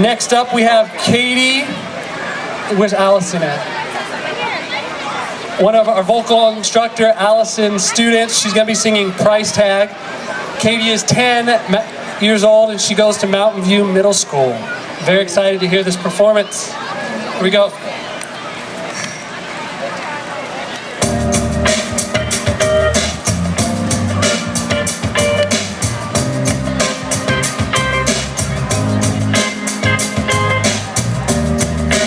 Next up, we have Katie. Where's Allison at? One of our vocal instructor, Allison's students. She's going to be singing Price Tag. Katie is 10 years old, and she goes to Mountain View Middle School. Very excited to hear this performance. Here we go.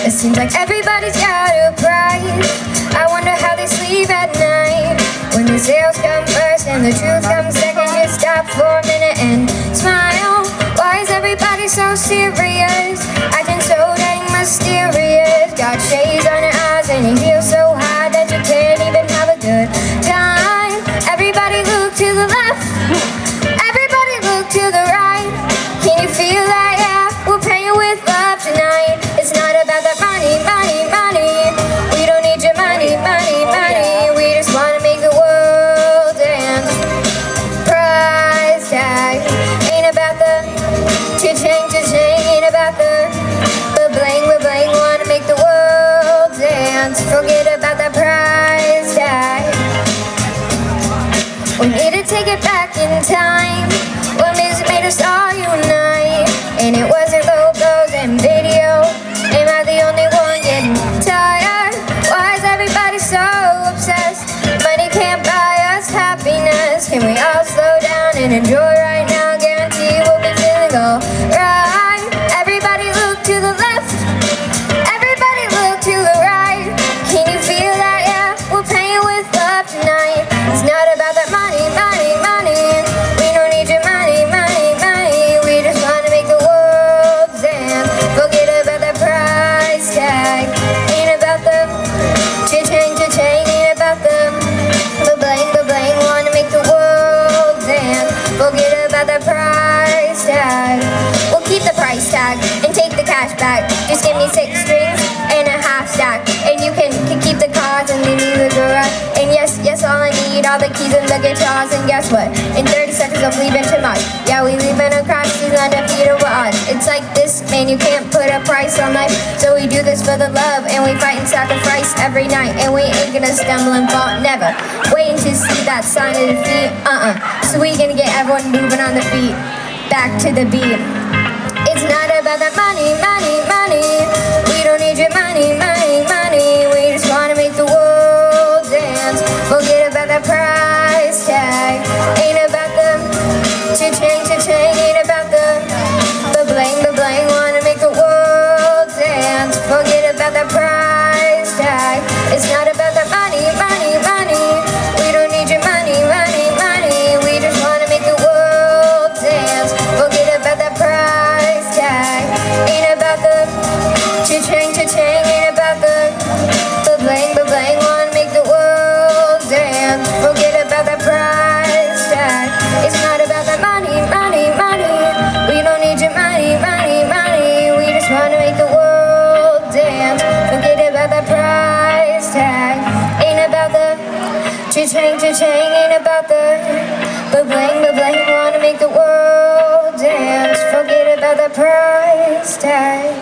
It seems like everybody's got a price. I wonder how they sleep at night. When the sales come first and the truth comes second, just stop for a minute and smile. Why is everybody so serious? Acting so dang mysterious. Got shades on your eyes and you feel so high that you can't even have a good time. Everybody look to the left. Everybody look to the right. Can you feel that? Yeah, we'll pay you with love tonight. It's not about that money, money, money. We don't need your money, money, money. We just wanna make the world dance. Price tag ain't about the cha-ching, cha-ching. Ain't about the bling, bling. Wanna make the world dance. Forget about that price tag. We need to take it back in time. When music made us all unite. And it wasn't logos and video. Am I the only one getting tired? Why is everybody so obsessed? Money can't buy us happiness. Can we all slow down and enjoy right now? Guarantee we'll be feeling alright. Everybody look to the left. Everybody look to the right. Can you feel that? Yeah, we'll pay you with love tonight. It's not about that money, money, money. We don't need your money, money, money. We just wanna make the world dance. Forget about that price tag. Ain't about the cha-ching, cha-ching. Ain't about the bling, bling. Wanna make the world dance. Forget about that price tag. We'll keep the price tag and take the cash back. Just give me 6 strings and a half stack, and you can keep the cards and leave me the garage. And yes, all I need are the keys and the guitars. And guess what? In 30 seconds I'm leaving to Mars. Yeah, we leaving across these undefeatable odds. It's like this, man, you can't put a price on life. So we do this for the love, and we fight and sacrifice every night. And we ain't gonna stumble and fall, never. Waiting to see that sign of defeat, So we gonna get everyone moving on the feet. Back to the beat. It's not about that money, money, money. We don't need your money, money, money. We just wanna make the world dance. Forget about that price tag. Ain't about the cha-ching, cha-ching. Ain't about the bling, bling. Wanna make the world dance. Forget about that price tag. It's not about that money, money, money. We don't need your money, money, money. We just wanna make the world dance. Forget about that price tag. Ain't about the cha-ching, cha-ching. Ain't about the bling, bling. Wanna make the world dance. Forget about that price tag. It's not about that money, money, money. We don't need your money, money, money. We just wanna make the world dance. Forget about that price tag. Ain't about the cha-ching, cha-ching. Ain't about the bling, bling. Wanna make the world dance. Forget about the price tag.